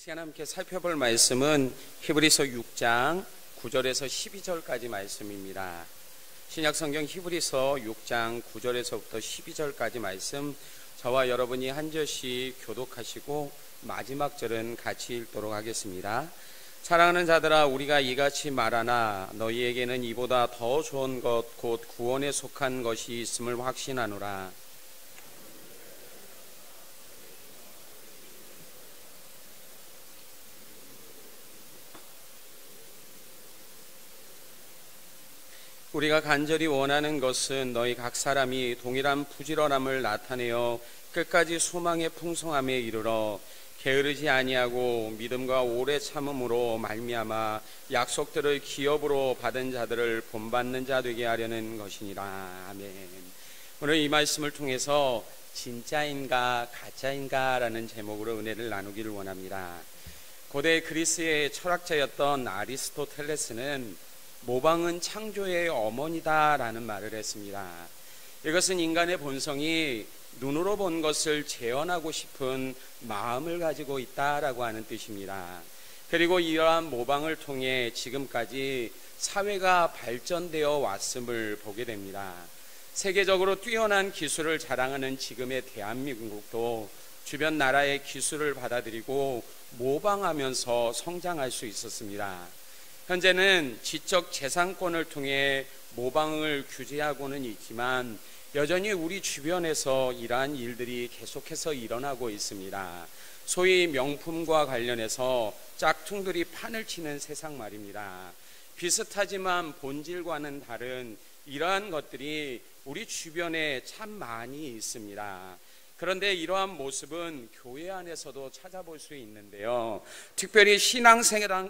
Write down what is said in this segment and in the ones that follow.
시간 함께 살펴볼 말씀은 히브리서 6장 9절에서 12절까지 말씀입니다. 신약성경 히브리서 6장 9절에서부터 12절까지 말씀, 저와 여러분이 한 절씩 교독하시고 마지막 절은 같이 읽도록 하겠습니다. 사랑하는 자들아, 우리가 이같이 말하나 너희에게는 이보다 더 좋은 것 곧 구원에 속한 것이 있음을 확신하노라. 우리가 간절히 원하는 것은 너희 각 사람이 동일한 부지런함을 나타내어 끝까지 소망의 풍성함에 이르러 게으르지 아니하고 믿음과 오래 참음으로 말미암아 약속들을 기업으로 받은 자들을 본받는 자 되게 하려는 것이니라. 아멘. 오늘 이 말씀을 통해서 진짜인가 가짜인가 라는 제목으로 은혜를 나누기를 원합니다. 고대 그리스의 철학자였던 아리스토텔레스는 모방은 창조의 어머니다 라는 말을 했습니다. 이것은 인간의 본성이 눈으로 본 것을 재현하고 싶은 마음을 가지고 있다라고 하는 뜻입니다. 그리고 이러한 모방을 통해 지금까지 사회가 발전되어 왔음을 보게 됩니다. 세계적으로 뛰어난 기술을 자랑하는 지금의 대한민국도 주변 나라의 기술을 받아들이고 모방하면서 성장할 수 있었습니다. 현재는 지적 재산권을 통해 모방을 규제하고는 있지만 여전히 우리 주변에서 이러한 일들이 계속해서 일어나고 있습니다. 소위 명품과 관련해서 짝퉁들이 판을 치는 세상 말입니다. 비슷하지만 본질과는 다른 이러한 것들이 우리 주변에 참 많이 있습니다. 그런데 이러한 모습은 교회 안에서도 찾아볼 수 있는데요. 특별히 신앙생활과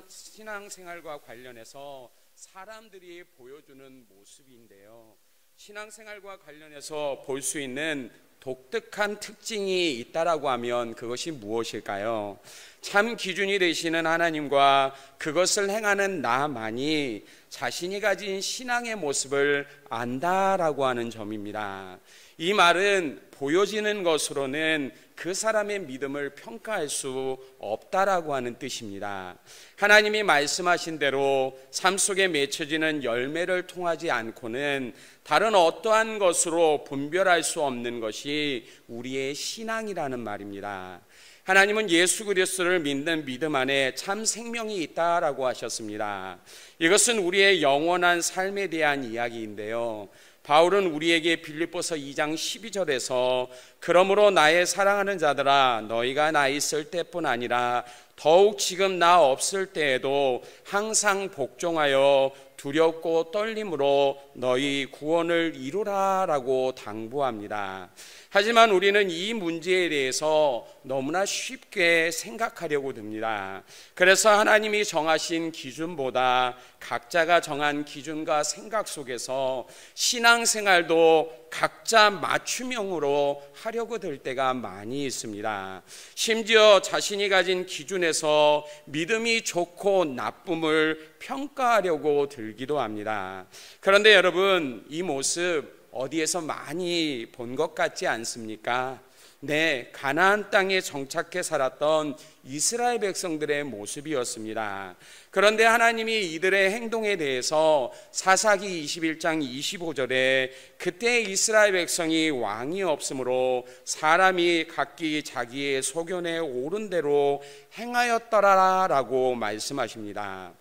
관련해서 사람들이 보여주는 모습인데요. 신앙생활과 관련해서 볼 수 있는 독특한 특징이 있다라고 하면 그것이 무엇일까요? 참 기준이 되시는 하나님과 그것을 행하는 나만이 자신이 가진 신앙의 모습을 안다라고 하는 점입니다. 이 말은 보여지는 것으로는 그 사람의 믿음을 평가할 수 없다라고 하는 뜻입니다. 하나님이 말씀하신 대로 삶 속에 맺혀지는 열매를 통하지 않고는 다른 어떠한 것으로 분별할 수 없는 것이 우리의 신앙이라는 말입니다. 하나님은 예수 그리스도를 믿는 믿음 안에 참 생명이 있다라고 하셨습니다. 이것은 우리의 영원한 삶에 대한 이야기인데요. 바울은 우리에게 빌립보서 2장 12절에서 그러므로 나의 사랑하는 자들아 너희가 나 있을 때뿐 아니라 더욱 지금 나 없을 때에도 항상 복종하여 두렵고 떨림으로 너희 구원을 이루라 라고 당부합니다. 하지만 우리는 이 문제에 대해서 너무나 쉽게 생각하려고 듭니다. 그래서 하나님이 정하신 기준보다 각자가 정한 기준과 생각 속에서 신앙생활도 각자 맞춤형으로 하려고 들 때가 많이 있습니다. 심지어 자신이 가진 기준에서 믿음이 좋고 나쁨을 평가하려고 들기도 합니다. 그런데 여러분, 이 모습 어디에서 많이 본 것 같지 않습니까? 네, 가나안 땅에 정착해 살았던 이스라엘 백성들의 모습이었습니다. 그런데 하나님이 이들의 행동에 대해서 사사기 21장 25절에 그때 이스라엘 백성이 왕이 없으므로 사람이 각기 자기의 소견에 옳은 대로 행하였더라라고 말씀하십니다.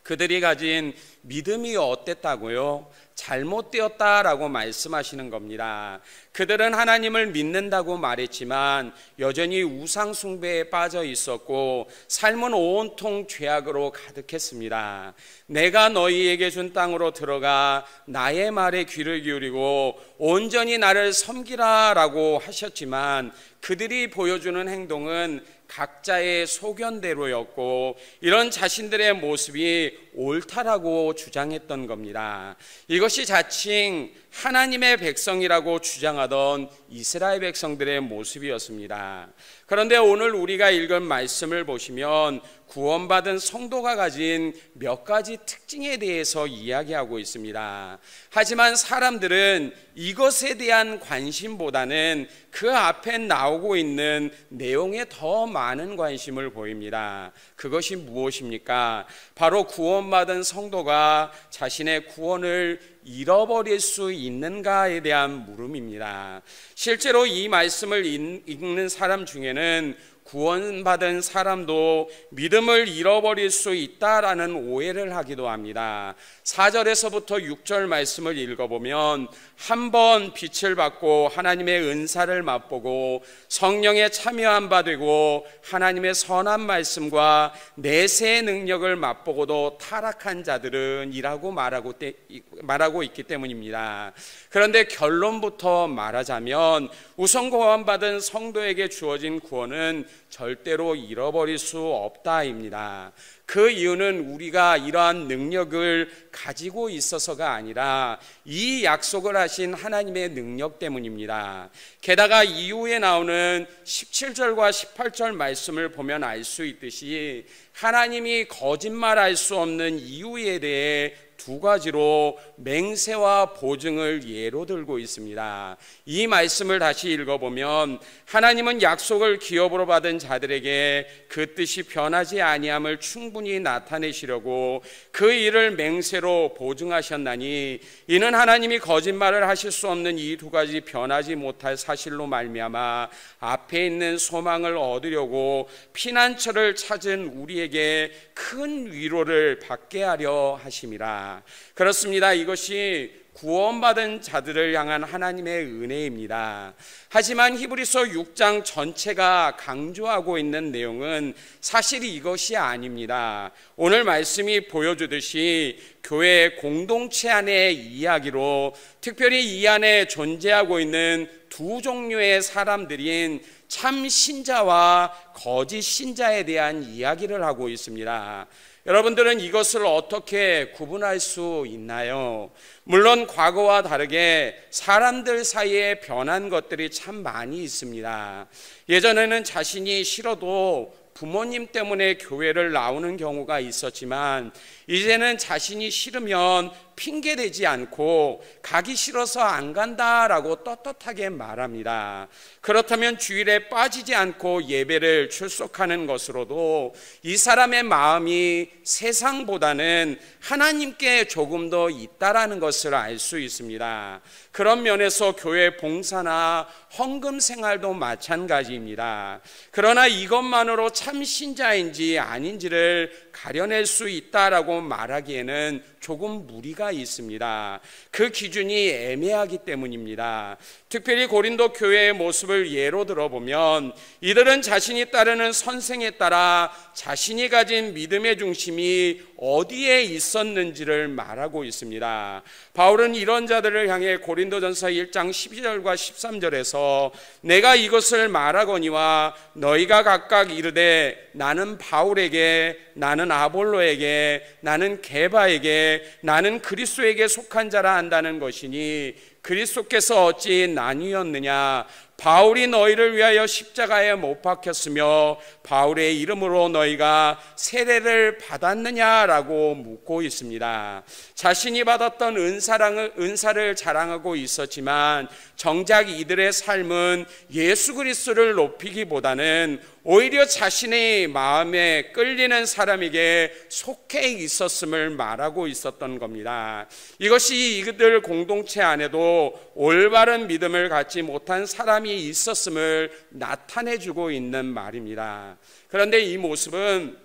그들이 가진 믿음이 어땠다고요? 잘못되었다라고 말씀하시는 겁니다. 그들은 하나님을 믿는다고 말했지만 여전히 우상 숭배에 빠져 있었고 삶은 온통 죄악으로 가득했습니다. 내가 너희에게 준 땅으로 들어가 나의 말에 귀를 기울이고 온전히 나를 섬기라라고 하셨지만 그들이 보여주는 행동은 각자의 소견대로였고 이런 자신들의 모습이 옳다라고 주장했던 겁니다. 이것이 자칭 하나님의 백성이라고 주장하던 이스라엘 백성들의 모습이었습니다. 그런데 오늘 우리가 읽은 말씀을 보시면 구원받은 성도가 가진 몇 가지 특징에 대해서 이야기하고 있습니다. 하지만 사람들은 이것에 대한 관심보다는 그 앞에 나오고 있는 내용에 더 많은 관심을 보입니다. 그것이 무엇입니까? 바로 구원받은 성도가 자신의 구원을 잃어버릴 수 있는가에 대한 물음입니다. 실제로 이 말씀을 읽는 사람 중에는 구원받은 사람도 믿음을 잃어버릴 수 있다라는 오해를 하기도 합니다. 4절에서부터 6절 말씀을 읽어보면 한번 빛을 받고 하나님의 은사를 맛보고 성령에 참여한 바 되고 하나님의 선한 말씀과 내세의 능력을 맛보고도 타락한 자들은 이라고 말하고 있기 때문입니다. 그런데 결론부터 말하자면 우선 구원받은 성도에게 주어진 구원은 절대로 잃어버릴 수 없다입니다. 그 이유는 우리가 이러한 능력을 가지고 있어서가 아니라 이 약속을 하신 하나님의 능력 때문입니다. 게다가 이후에 나오는 17절과 18절 말씀을 보면 알 수 있듯이 하나님이 거짓말할 수 없는 이유에 대해 두 가지로 맹세와 보증을 예로 들고 있습니다. 이 말씀을 다시 읽어보면 하나님은 약속을 기업으로 받은 자들에게 그 뜻이 변하지 아니함을 충분히 나타내시려고 그 일을 맹세로 보증하셨나니 이는 하나님이 거짓말을 하실 수 없는 이 두 가지 변하지 못할 사실로 말미암아 앞에 있는 소망을 얻으려고 피난처를 찾은 우리에게 큰 위로를 받게 하려 하심이라. 그렇습니다. 이것이 구원받은 자들을 향한 하나님의 은혜입니다. 하지만 히브리서 6장 전체가 강조하고 있는 내용은 사실 이것이 아닙니다. 오늘 말씀이 보여주듯이 교회 공동체 안의 이야기로 특별히 이 안에 존재하고 있는 두 종류의 사람들인 참 신자와 거짓 신자에 대한 이야기를 하고 있습니다. 여러분들은 이것을 어떻게 구분할 수 있나요? 물론 과거와 다르게 사람들 사이에 변한 것들이 참 많이 있습니다. 예전에는 자신이 싫어도 부모님 때문에 교회를 나오는 경우가 있었지만 이제는 자신이 싫으면 핑계대지 않고 가기 싫어서 안 간다라고 떳떳하게 말합니다. 그렇다면 주일에 빠지지 않고 예배를 출석하는 것으로도 이 사람의 마음이 세상보다는 하나님께 조금 더 있다라는 것을 알 수 있습니다. 그런 면에서 교회 봉사나 헌금 생활도 마찬가지입니다. 그러나 이것만으로 참 신자인지 아닌지를 가려낼 수 있다라고 말하기에는 조금 무리가 있습니다. 그 기준이 애매하기 때문입니다. 특별히 고린도 교회의 모습을 예로 들어보면 이들은 자신이 따르는 선생에 따라 자신이 가진 믿음의 중심이 어디에 있었는지를 말하고 있습니다. 바울은 이런 자들을 향해 고린도전서 1장 12절과 13절에서 내가 이것을 말하거니와 너희가 각각 이르되 나는 바울에게, 나는 아볼로에게, 나는 게바에게, 나는 그리스도에게 속한 자라 한다는 것이니 그리스도께서 어찌 나뉘었느냐? 바울이 너희를 위하여 십자가에 못 박혔으며 바울의 이름으로 너희가 세례를 받았느냐라고 묻고 있습니다. 자신이 받았던 은사를 자랑하고 있었지만 정작 이들의 삶은 예수 그리스도를 높이기보다는 오히려 자신의 마음에 끌리는 사람에게 속해 있었음을 말하고 있었던 겁니다. 이것이 이들 공동체 안에도 올바른 믿음을 갖지 못한 사람이 있었음을 나타내주고 있는 말입니다. 그런데 이 모습은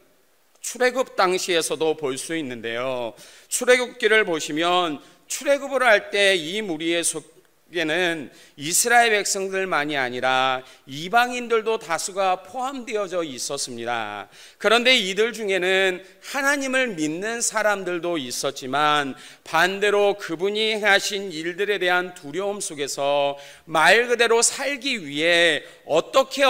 출애굽 당시에서도 볼 수 있는데요. 출애굽기를 보시면 출애굽을 할 때 이 무리의 에는 이스라엘 백성들만이 아니라 이방인들도 다수가 포함되어져 있었습니다. 그런데 이들 중에는 하나님을 믿는 사람들도 있었지만 반대로 그분이 행하신 일들에 대한 두려움 속에서 말 그대로 살기 위해 어떻게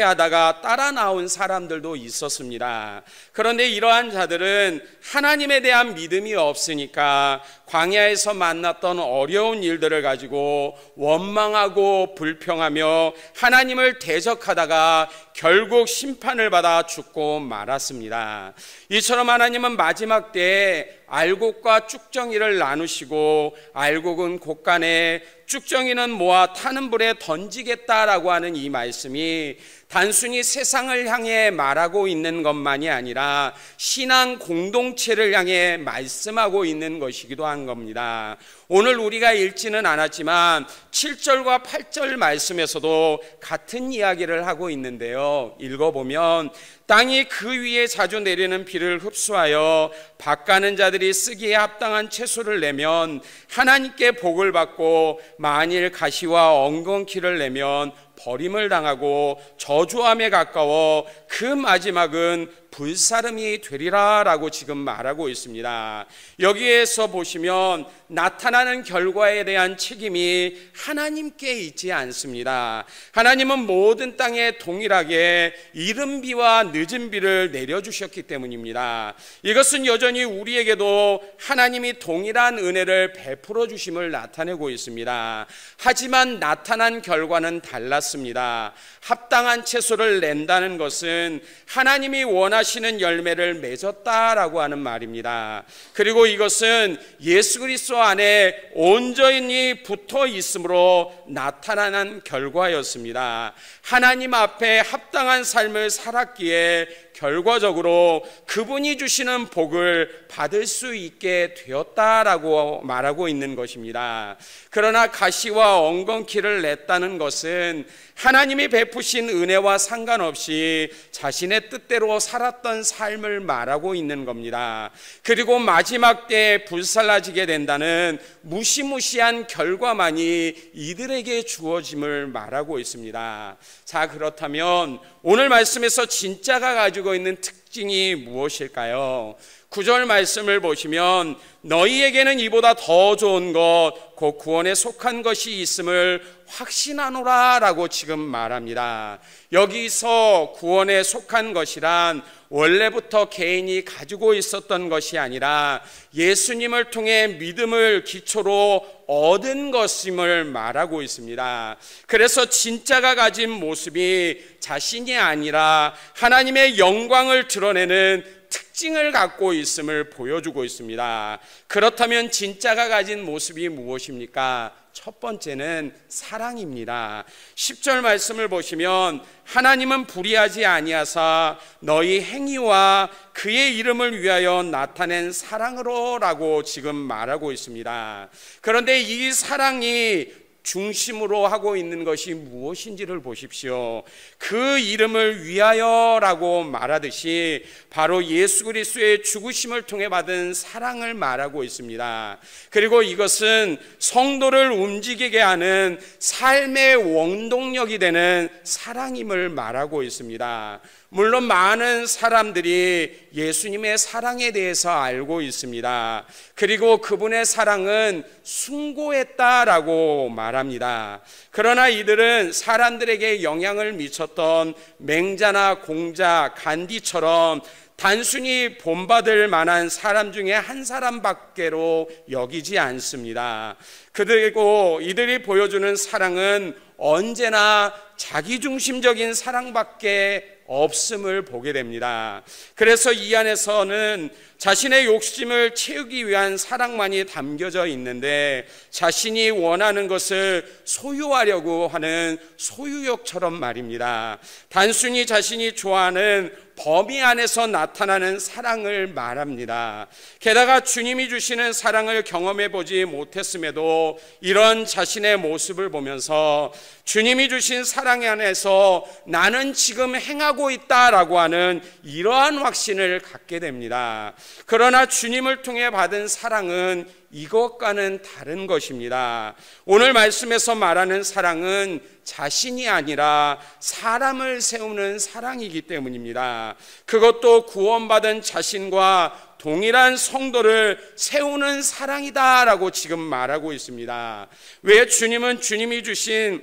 하다가 따라 나온 사람들도 있었습니다. 그런데 이러한 자들은 하나님에 대한 믿음이 없으니까 광야에서 만났던 어려운 일들을 가지고 원망하고 불평하며 하나님을 대적하다가 결국 심판을 받아 죽고 말았습니다. 이처럼 하나님은 마지막 때에 알곡과 쭉정이를 나누시고 알곡은 곳간에 쭉정이는 모아 타는 불에 던지겠다라고 하는 이 말씀이 단순히 세상을 향해 말하고 있는 것만이 아니라 신앙 공동체를 향해 말씀하고 있는 것이기도 한 겁니다. 오늘 우리가 읽지는 않았지만 7절과 8절 말씀에서도 같은 이야기를 하고 있는데요. 읽어보면 땅이 그 위에 자주 내리는 비를 흡수하여 밭가는 자들이 쓰기에 합당한 채소를 내면 하나님께 복을 받고 만일 가시와 엉겅퀴를 내면 버림을 당하고 저주함에 가까워 그 마지막은 불사름이 되리라 라고 지금 말하고 있습니다. 여기에서 보시면 나타나는 결과에 대한 책임이 하나님께 있지 않습니다. 하나님은 모든 땅에 동일하게 이른 비와 늦은 비를 내려주셨기 때문입니다. 이것은 여전히 우리에게도 하나님이 동일한 은혜를 베풀어 주심을 나타내고 있습니다. 하지만 나타난 결과는 달랐습니다. 합당한 채소를 낸다는 것은 하나님이 원하시는 열매를 맺었다라고 하는 말입니다. 그리고 이것은 예수 그리스도 안에 온전히 붙어 있음으로 나타나는 결과였습니다. 하나님 앞에 합당한 삶을 살았기에 결과적으로 그분이 주시는 복을 받을 수 있게 되었다라고 말하고 있는 것입니다. 그러나 가시와 엉겅퀴를 냈다는 것은 하나님이 베푸신 은혜와 상관없이 자신의 뜻대로 살았던 삶을 말하고 있는 겁니다. 그리고 마지막 때에 불살라지게 된다는 무시무시한 결과만이 이들에게 주어짐을 말하고 있습니다. 자, 그렇다면 오늘 말씀에서 진짜가 가지고 있는 특징이 무엇일까요? 9절 말씀을 보시면 너희에게는 이보다 더 좋은 것 곧 구원에 속한 것이 있음을 확신하노라 라고 지금 말합니다. 여기서 구원에 속한 것이란 원래부터 개인이 가지고 있었던 것이 아니라 예수님을 통해 믿음을 기초로 얻은 것임을 말하고 있습니다. 그래서 진짜가 가진 모습이 자신이 아니라 하나님의 영광을 드러내는 특징을 갖고 있음을 보여주고 있습니다. 그렇다면 진짜가 가진 모습이 무엇입니까? 첫 번째는 사랑입니다. 10절 말씀을 보시면 하나님은 불의하지 아니하사 너희 행위와 그의 이름을 위하여 나타낸 사랑으로 라고 지금 말하고 있습니다. 그런데 이 사랑이 중심으로 하고 있는 것이 무엇인지를 보십시오. 그 이름을 위하여라고 말하듯이 바로 예수 그리스도의 죽으심을 통해 받은 사랑을 말하고 있습니다. 그리고 이것은 성도를 움직이게 하는 삶의 원동력이 되는 사랑임을 말하고 있습니다. 물론 많은 사람들이 예수님의 사랑에 대해서 알고 있습니다. 그리고 그분의 사랑은 숭고했다라고 말합니다. 그러나 이들은 사람들에게 영향을 미쳤던 맹자나 공자, 간디처럼 단순히 본받을 만한 사람 중에 한 사람밖에로 여기지 않습니다. 그리고 이들이 보여주는 사랑은 언제나 자기중심적인 사랑밖에 없음을 보게 됩니다. 그래서 이 안에서는 자신의 욕심을 채우기 위한 사랑만이 담겨져 있는데 자신이 원하는 것을 소유하려고 하는 소유욕처럼 말입니다. 단순히 자신이 좋아하는 범위 안에서 나타나는 사랑을 말합니다. 게다가 주님이 주시는 사랑을 경험해 보지 못했음에도 이런 자신의 모습을 보면서 주님이 주신 사랑 안에서 나는 지금 행하고 있다라고 하는 이러한 확신을 갖게 됩니다. 그러나 주님을 통해 받은 사랑은 이것과는 다른 것입니다. 오늘 말씀에서 말하는 사랑은 자신이 아니라 사람을 세우는 사랑이기 때문입니다. 그것도 구원받은 자신과 동일한 성도를 세우는 사랑이다라고 지금 말하고 있습니다. 왜 주님은 주님이 주신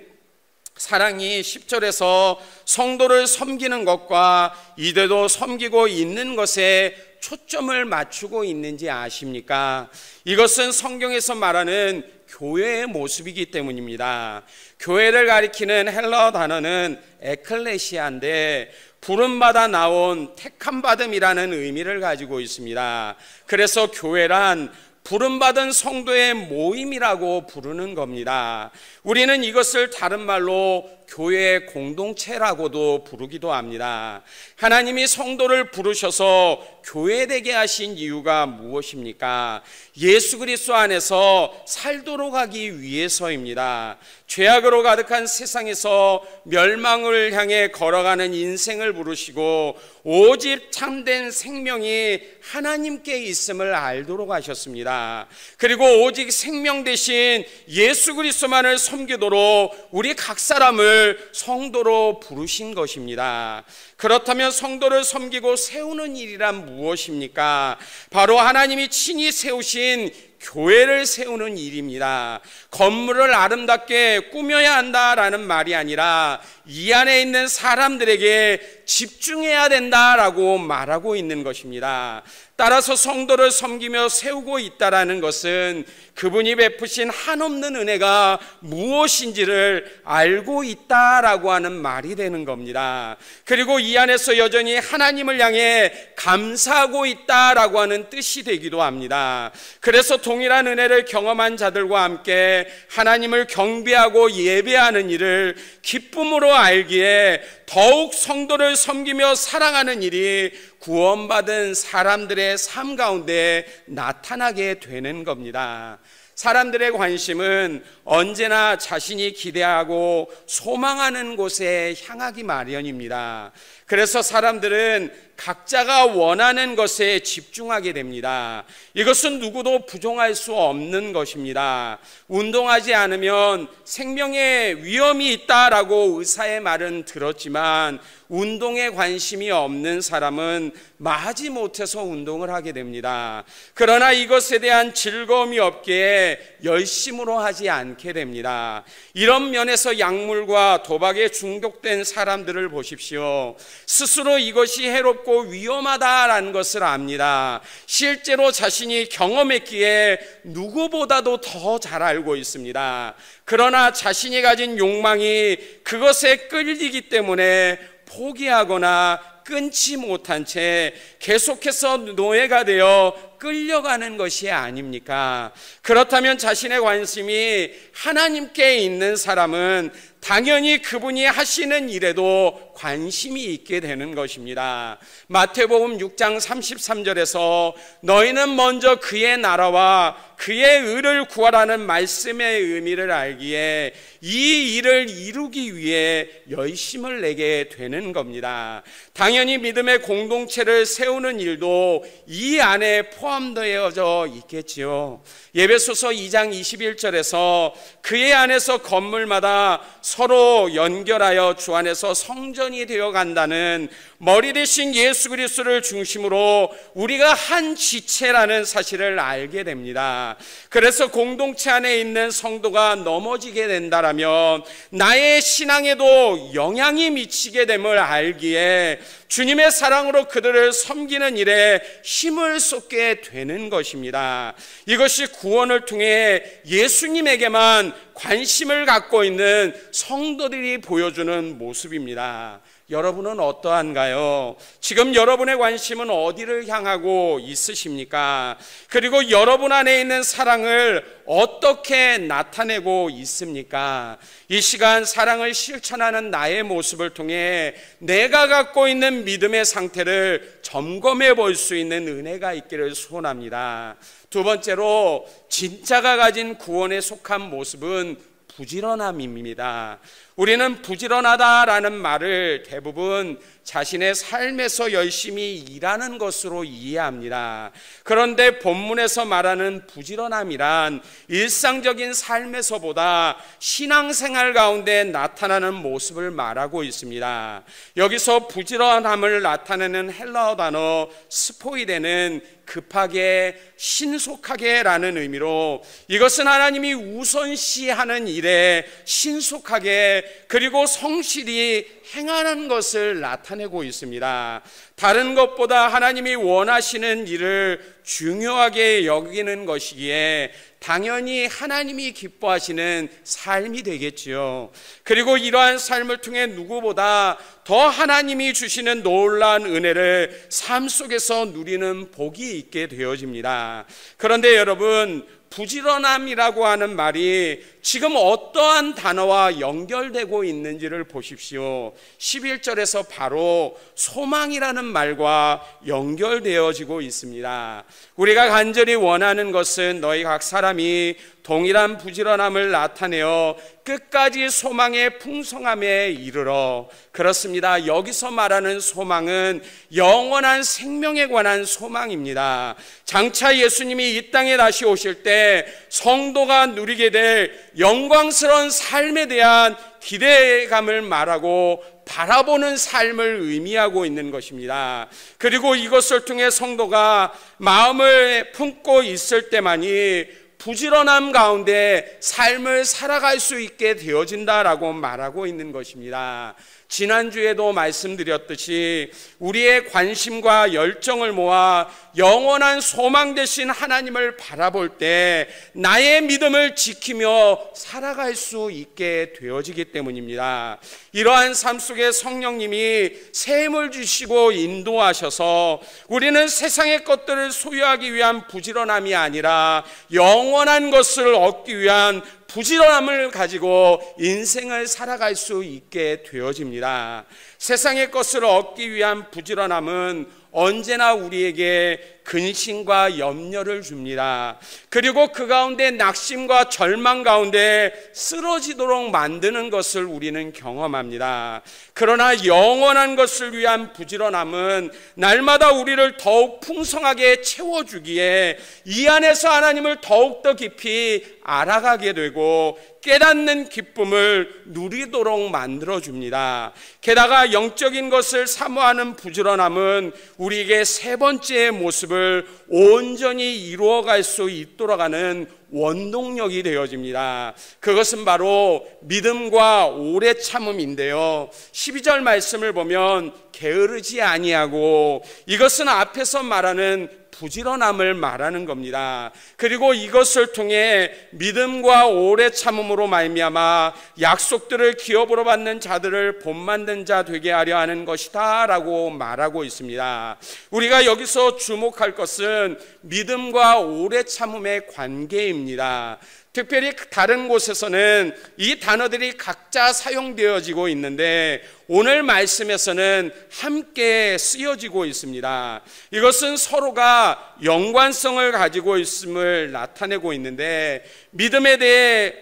사랑이 10절에서 성도를 섬기는 것과 이대도 섬기고 있는 것에 초점을 맞추고 있는지 아십니까? 이것은 성경에서 말하는 교회의 모습이기 때문입니다. 교회를 가리키는 헬라어 단어는 에클레시아인데 부름받아 나온 택함받음이라는 의미를 가지고 있습니다. 그래서 교회란 부름받은 성도의 모임이라고 부르는 겁니다. 우리는 이것을 다른 말로 교회의 공동체라고도 부르기도 합니다. 하나님이 성도를 부르셔서 교회되게 하신 이유가 무엇입니까? 예수 그리스도 안에서 살도록 하기 위해서입니다. 죄악으로 가득한 세상에서 멸망을 향해 걸어가는 인생을 부르시고 오직 참된 생명이 하나님께 있음을 알도록 하셨습니다. 그리고 오직 생명 대신 예수 그리스도만을 섬기도록 우리 각 사람을 성도로 부르신 것입니다. 그렇다면 성도를 섬기고 세우는 일이란 무엇입니까? 바로 하나님이 친히 세우신 교회를 세우는 일입니다. 건물을 아름답게 꾸며야 한다라는 말이 아니라 이 안에 있는 사람들에게 집중해야 된다라고 말하고 있는 것입니다. 따라서 성도를 섬기며 세우고 있다라는 것은 그분이 베푸신 한없는 은혜가 무엇인지를 알고 있다라고 하는 말이 되는 겁니다. 그리고 이 안에서 여전히 하나님을 향해 감사하고 있다라고 하는 뜻이 되기도 합니다. 그래서 동일한 은혜를 경험한 자들과 함께 하나님을 경배하고 예배하는 일을 기쁨으로 알기에 더욱 성도를 섬기며 사랑하는 일이 구원받은 사람들의 삶 가운데 나타나게 되는 겁니다. 사람들의 관심은 언제나 자신이 기대하고 소망하는 곳에 향하기 마련입니다. 그래서 사람들은 각자가 원하는 것에 집중하게 됩니다. 이것은 누구도 부정할 수 없는 것입니다. 운동하지 않으면 생명에 위험이 있다라고 의사의 말은 들었지만 운동에 관심이 없는 사람은 마지 못해서 운동을 하게 됩니다. 그러나 이것에 대한 즐거움이 없기에 열심으로 하지 않게 됩니다. 이런 면에서 약물과 도박에 중독된 사람들을 보십시오. 스스로 이것이 해롭고 위험하다라는 것을 압니다. 실제로 자신이 경험했기에 누구보다도 더 잘 알고 있습니다. 그러나 자신이 가진 욕망이 그것에 끌리기 때문에 포기하거나 끊지 못한 채 계속해서 노예가 되어 끌려가는 것이 아닙니까? 그렇다면 자신의 관심이 하나님께 있는 사람은 당연히 그분이 하시는 일에도 관심이 있게 되는 것입니다. 마태복음 6장 33절에서 너희는 먼저 그의 나라와 그의 의를 구하라는 말씀의 의미를 알기에 이 일을 이루기 위해 열심을 내게 되는 겁니다. 당연히 믿음의 공동체를 세우는 일도 이 안에 포함되어져 있겠지요. 에베소서 2장 21절에서 그의 안에서 건물마다 서로 연결하여 주 안에서 성전이 되어 간다는 머리 대신 예수 그리스도를 중심으로 우리가 한 지체라는 사실을 알게 됩니다. 그래서 공동체 안에 있는 성도가 넘어지게 된다라면 나의 신앙에도 영향이 미치게 됨을 알기에 주님의 사랑으로 그들을 섬기는 일에 힘을 쏟게 되는 것입니다. 이것이 구원을 통해 예수님에게만 관심을 갖고 있는 성도들이 보여주는 모습입니다. 여러분은 어떠한가요? 지금 여러분의 관심은 어디를 향하고 있으십니까? 그리고 여러분 안에 있는 사랑을 어떻게 나타내고 있습니까? 이 시간 사랑을 실천하는 나의 모습을 통해 내가 갖고 있는 믿음의 상태를 점검해 볼 수 있는 은혜가 있기를 소원합니다. 두 번째로 진짜가 가진 구원에 속한 모습은 부지런함입니다. 우리는 부지런하다라는 말을 대부분 자신의 삶에서 열심히 일하는 것으로 이해합니다. 그런데 본문에서 말하는 부지런함이란 일상적인 삶에서보다 신앙생활 가운데 나타나는 모습을 말하고 있습니다. 여기서 부지런함을 나타내는 헬라어 단어 스포이데는 급하게, 신속하게 라는 의미로, 이것은 하나님이 우선시하는 일에 신속하게 그리고 성실히 행하는 것을 나타내고 있습니다. 다른 것보다 하나님이 원하시는 일을 중요하게 여기는 것이기에 당연히 하나님이 기뻐하시는 삶이 되겠지요. 그리고 이러한 삶을 통해 누구보다 더 하나님이 주시는 놀라운 은혜를 삶 속에서 누리는 복이 있게 되어집니다. 그런데 여러분, 부지런함이라고 하는 말이 지금 어떠한 단어와 연결되고 있는지를 보십시오. 11절에서 바로 소망이라는 말과 연결되어지고 있습니다. 우리가 간절히 원하는 것은 너희 각 사람이 동일한 부지런함을 나타내어 끝까지 소망의 풍성함에 이르러. 그렇습니다. 여기서 말하는 소망은 영원한 생명에 관한 소망입니다. 장차 예수님이 이 땅에 다시 오실 때 성도가 누리게 될 영광스러운 삶에 대한 기대감을 말하고 바라보는 삶을 의미하고 있는 것입니다. 그리고 이것을 통해 성도가 마음을 품고 있을 때만이 부지런함 가운데 삶을 살아갈 수 있게 되어진다라고 말하고 있는 것입니다. 지난주에도 말씀드렸듯이 우리의 관심과 열정을 모아 영원한 소망 되신 하나님을 바라볼 때 나의 믿음을 지키며 살아갈 수 있게 되어지기 때문입니다. 이러한 삶 속에 성령님이 새 힘을 주시고 인도하셔서 우리는 세상의 것들을 소유하기 위한 부지런함이 아니라 영원한 것을 얻기 위한 부지런함을 가지고 인생을 살아갈 수 있게 되어집니다. 세상의 것을 얻기 위한 부지런함은 언제나 우리에게 근심과 염려를 줍니다. 그리고 그 가운데 낙심과 절망 가운데 쓰러지도록 만드는 것을 우리는 경험합니다. 그러나 영원한 것을 위한 부지런함은 날마다 우리를 더욱 풍성하게 채워주기에 이 안에서 하나님을 더욱더 깊이 알아가게 되고 깨닫는 기쁨을 누리도록 만들어줍니다. 게다가 영적인 것을 사모하는 부지런함은 우리에게 세 번째의 모습을 온전히 이루어갈 수 있도록 하는 원동력이 되어집니다. 그것은 바로 믿음과 오래 참음인데요. 12절 말씀을 보면 게으르지 아니하고, 이것은 앞에서 말하는 부지런함을 말하는 겁니다. 그리고 이것을 통해 믿음과 오래 참음으로 말미암아 약속들을 기업으로 받는 자들을 본만든 자 되게 하려 하는 것이다 라고 말하고 있습니다. 우리가 여기서 주목할 것은 믿음과 오래 참음의 관계입니다. 특별히 다른 곳에서는 이 단어들이 각자 사용되어지고 있는데 오늘 말씀에서는 함께 쓰여지고 있습니다. 이것은 서로가 연관성을 가지고 있음을 나타내고 있는데, 믿음에 대해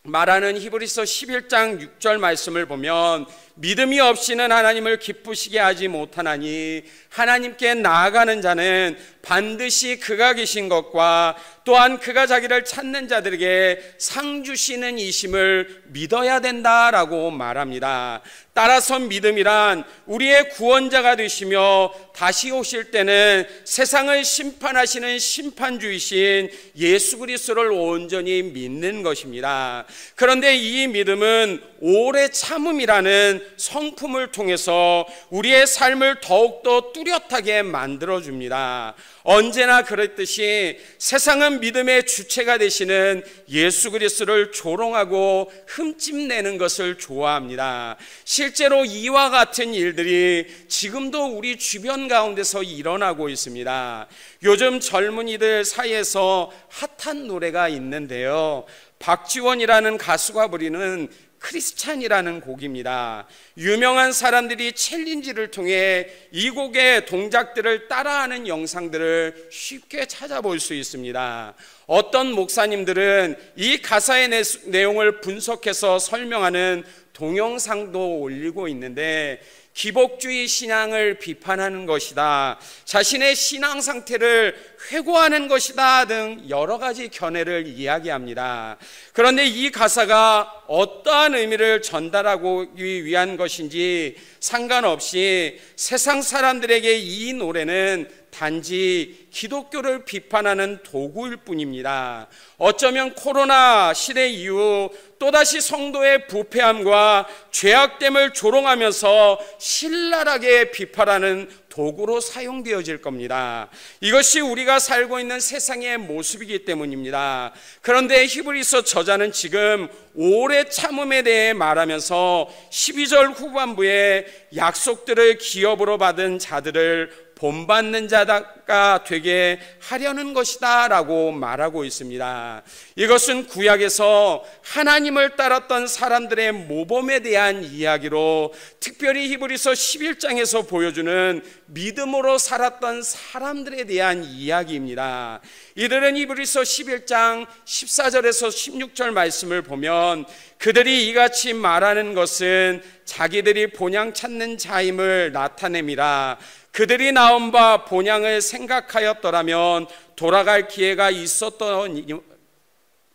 말하는 히브리서 11장 6절 말씀을 보면 믿음이 없이는 하나님을 기쁘시게 하지 못하나니 하나님께 나아가는 자는 반드시 그가 계신 것과 또한 그가 자기를 찾는 자들에게 상 주시는 이심을 믿어야 된다라고 말합니다. 따라서 믿음이란 우리의 구원자가 되시며 다시 오실 때는 세상을 심판하시는 심판주이신 예수 그리스도를 온전히 믿는 것입니다. 그런데 이 믿음은 오래 참음이라는 성품을 통해서 우리의 삶을 더욱더 뚜렷하게 만들어줍니다. 언제나 그랬듯이 세상은 믿음의 주체가 되시는 예수 그리스도를 조롱하고 흠집내는 것을 좋아합니다. 실제로 이와 같은 일들이 지금도 우리 주변 가운데서 일어나고 있습니다. 요즘 젊은이들 사이에서 핫한 노래가 있는데요, 박지원이라는 가수가 부르는 크리스찬이라는 곡입니다. 유명한 사람들이 챌린지를 통해 이 곡의 동작들을 따라하는 영상들을 쉽게 찾아볼 수 있습니다. 어떤 목사님들은 이 가사의 내용을 분석해서 설명하는 동영상도 올리고 있는데 기복주의 신앙을 비판하는 것이다, 자신의 신앙 상태를 회고하는 것이다 등 여러 가지 견해를 이야기합니다. 그런데 이 가사가 어떠한 의미를 전달하기 위한 것인지 상관없이 세상 사람들에게 이 노래는 단지 기독교를 비판하는 도구일 뿐입니다. 어쩌면 코로나 시대 이후 또다시 성도의 부패함과 죄악됨을 조롱하면서 신랄하게 비판하는 도구로 사용되어질 겁니다. 이것이 우리가 살고 있는 세상의 모습이기 때문입니다. 그런데 히브리서 저자는 지금 오래 참음에 대해 말하면서 12절 후반부에 약속들을 기업으로 받은 자들을 본받는 자가 되게 하려는 것이다 라고 말하고 있습니다. 이것은 구약에서 하나님을 따랐던 사람들의 모범에 대한 이야기로, 특별히 히브리서 11장에서 보여주는 믿음으로 살았던 사람들에 대한 이야기입니다. 이들은 히브리서 11장 14절에서 16절 말씀을 보면 그들이 이같이 말하는 것은 자기들이 본향 찾는 자임을 나타냅니다. 그들이 나온 바 본향을 생각하였더라면 돌아갈 기회가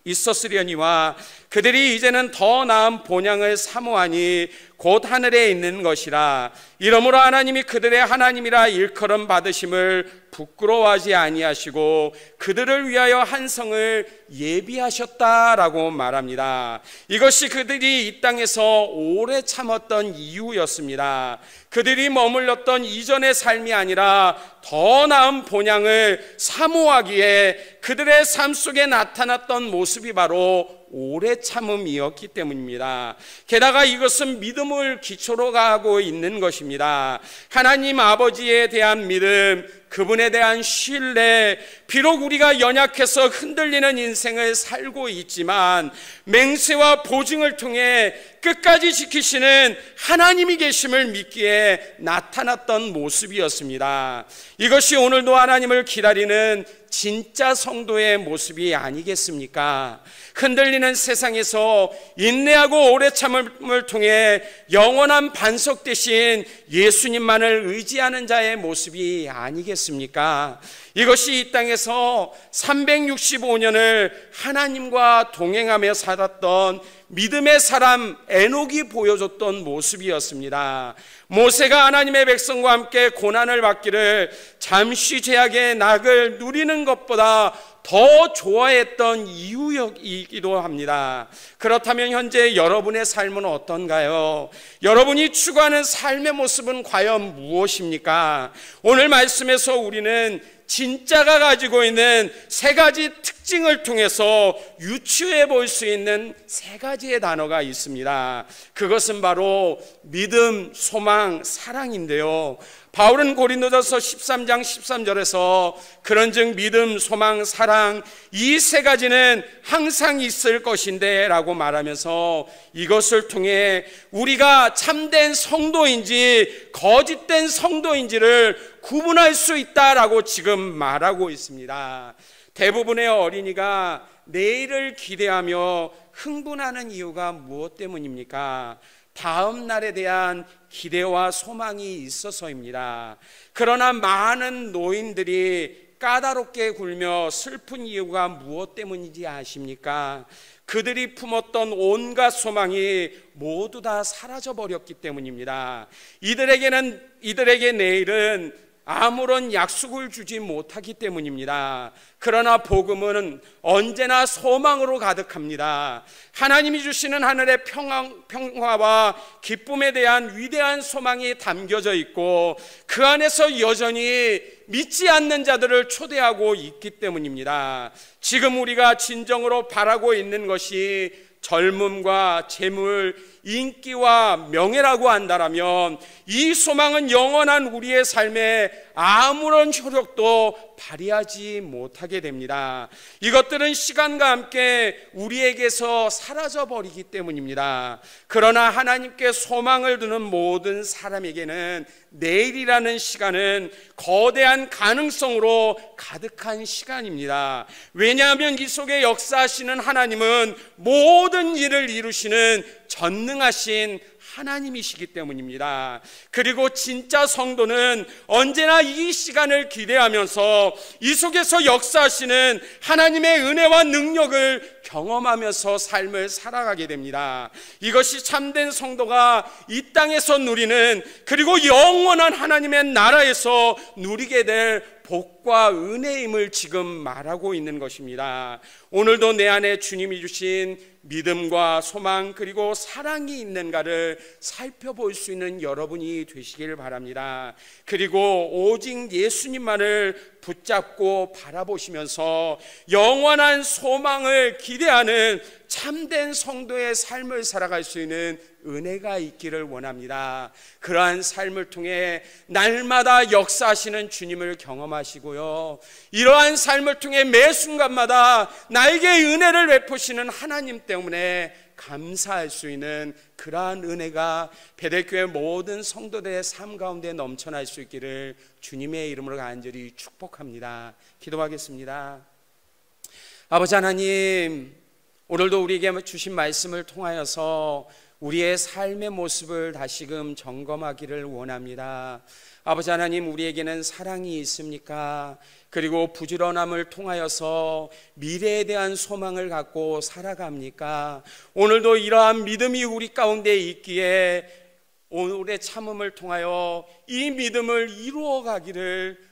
있었으려니와 그들이 이제는 더 나은 본향을 사모하니 곧 하늘에 있는 것이라. 이러므로 하나님이 그들의 하나님이라 일컬음 받으심을 부끄러워하지 아니하시고 그들을 위하여 한 성을 예비하셨다라고 말합니다. 이것이 그들이 이 땅에서 오래 참았던 이유였습니다. 그들이 머물렀던 이전의 삶이 아니라 더 나은 본향을 사모하기에 그들의 삶 속에 나타났던 모습이 바로 오래 참음이었기 때문입니다. 게다가 이것은 믿음을 기초로 가고 있는 것입니다. 하나님 아버지에 대한 믿음, 그분에 대한 신뢰, 비록 우리가 연약해서 흔들리는 인생을 살고 있지만 맹세와 보증을 통해 끝까지 지키시는 하나님이 계심을 믿기에 나타났던 모습이었습니다. 이것이 오늘도 하나님을 기다리는 진짜 성도의 모습이 아니겠습니까? 흔들리는 세상에서 인내하고 오래 참음을 통해 영원한 반석 대신 예수님만을 의지하는 자의 모습이 아니겠습니까? 이것이 이 땅에서 365년을 하나님과 동행하며 살았던 믿음의 사람 에녹이 보여줬던 모습이었습니다. 모세가 하나님의 백성과 함께 고난을 받기를 잠시 죄악의 낙을 누리는 것보다 더 좋아했던 이유이기도 합니다. 그렇다면 현재 여러분의 삶은 어떤가요? 여러분이 추구하는 삶의 모습은 과연 무엇입니까? 오늘 말씀에서 우리는 진짜가 가지고 있는 세 가지 특징을 통해서 유추해 볼 수 있는 세 가지의 단어가 있습니다. 그것은 바로 믿음, 소망, 사랑인데요. 바울은 고린도전서 13장 13절에서 그런즉 믿음, 소망, 사랑 이 세 가지는 항상 있을 것인데 라고 말하면서 이것을 통해 우리가 참된 성도인지 거짓된 성도인지를 구분할 수 있다라고 지금 말하고 있습니다. 대부분의 어린이가 내일을 기대하며 흥분하는 이유가 무엇 때문입니까? 다음 날에 대한 기대와 소망이 있어서입니다. 그러나 많은 노인들이 까다롭게 굴며 슬픈 이유가 무엇 때문인지 아십니까? 그들이 품었던 온갖 소망이 모두 다 사라져버렸기 때문입니다. 이들에게 내일은 아무런 약속을 주지 못하기 때문입니다. 그러나 복음은 언제나 소망으로 가득합니다. 하나님이 주시는 하늘의 평화와 기쁨에 대한 위대한 소망이 담겨져 있고 그 안에서 여전히 믿지 않는 자들을 초대하고 있기 때문입니다. 지금 우리가 진정으로 바라고 있는 것이 젊음과 재물, 인기와 명예라고 한다면 이 소망은 영원한 우리의 삶에 아무런 효력도 발휘하지 못하게 됩니다. 이것들은 시간과 함께 우리에게서 사라져 버리기 때문입니다. 그러나 하나님께 소망을 두는 모든 사람에게는 내일이라는 시간은 거대한 가능성으로 가득한 시간입니다. 왜냐하면 이 속에 역사하시는 하나님은 모든 일을 이루시는 전능하신 하나님이시기 때문입니다. 그리고 진짜 성도는 언제나 이 시간을 기대하면서 이 속에서 역사하시는 하나님의 은혜와 능력을 경험하면서 삶을 살아가게 됩니다. 이것이 참된 성도가 이 땅에서 누리는, 그리고 영원한 하나님의 나라에서 누리게 될 복과 은혜임을 지금 말하고 있는 것입니다. 오늘도 내 안에 주님이 주신 믿음과 소망 그리고 사랑이 있는가를 살펴볼 수 있는 여러분이 되시길 바랍니다. 그리고 오직 예수님만을 붙잡고 바라보시면서 영원한 소망을 기대하는 참된 성도의 삶을 살아갈 수 있는 은혜가 있기를 원합니다. 그러한 삶을 통해 날마다 역사하시는 주님을 경험하시고요, 이러한 삶을 통해 매 순간마다 나에게 은혜를 베푸시는 하나님 때문에 감사할 수 있는 그러한 은혜가 베델교회 모든 성도들의 삶 가운데 넘쳐날 수 있기를 주님의 이름으로 간절히 축복합니다. 기도하겠습니다. 아버지 하나님, 오늘도 우리에게 주신 말씀을 통하여서 우리의 삶의 모습을 다시금 점검하기를 원합니다. 아버지 하나님, 우리에게는 사랑이 있습니까? 그리고 부지런함을 통하여서 미래에 대한 소망을 갖고 살아갑니까? 오늘도 이러한 믿음이 우리 가운데 있기에 오늘의 참음을 통하여 이 믿음을 이루어가기를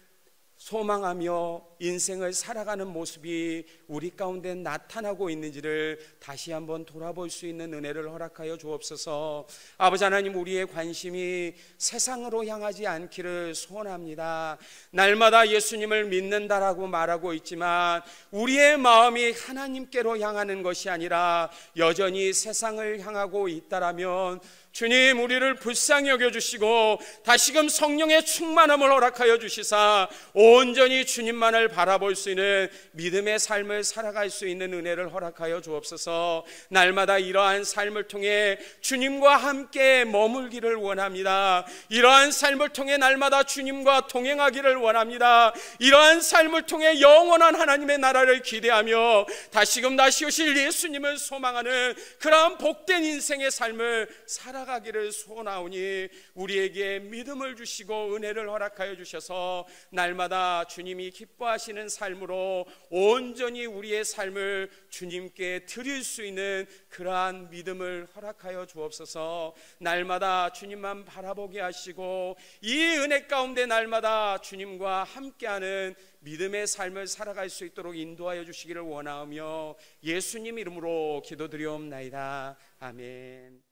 소망하며 인생을 살아가는 모습이 우리 가운데 나타나고 있는지를 다시 한번 돌아볼 수 있는 은혜를 허락하여 주옵소서. 아버지 하나님, 우리의 관심이 세상으로 향하지 않기를 소원합니다. 날마다 예수님을 믿는다라고 말하고 있지만 우리의 마음이 하나님께로 향하는 것이 아니라 여전히 세상을 향하고 있다라면 주님, 우리를 불쌍히 여겨주시고 다시금 성령의 충만함을 허락하여 주시사 온전히 주님만을 바라볼 수 있는 믿음의 삶을 살아갈 수 있는 은혜를 허락하여 주옵소서. 날마다 이러한 삶을 통해 주님과 함께 머물기를 원합니다. 이러한 삶을 통해 날마다 주님과 동행하기를 원합니다. 이러한 삶을 통해 영원한 하나님의 나라를 기대하며 다시금 다시 오실 예수님을 소망하는 그러한 복된 인생의 삶을 살아가기를 소원하오니 우리에게 믿음을 주시고 은혜를 허락하여 주셔서 날마다 주님이 기뻐하시는 삶으로 온전히 우리의 삶을 주님께 드릴 수 있는 그러한 믿음을 허락하여 주옵소서. 날마다 주님만 바라보게 하시고 이 은혜 가운데 날마다 주님과 함께하는 믿음의 삶을 살아갈 수 있도록 인도하여 주시기를 원하며 예수님 이름으로 기도드리옵나이다. 아멘.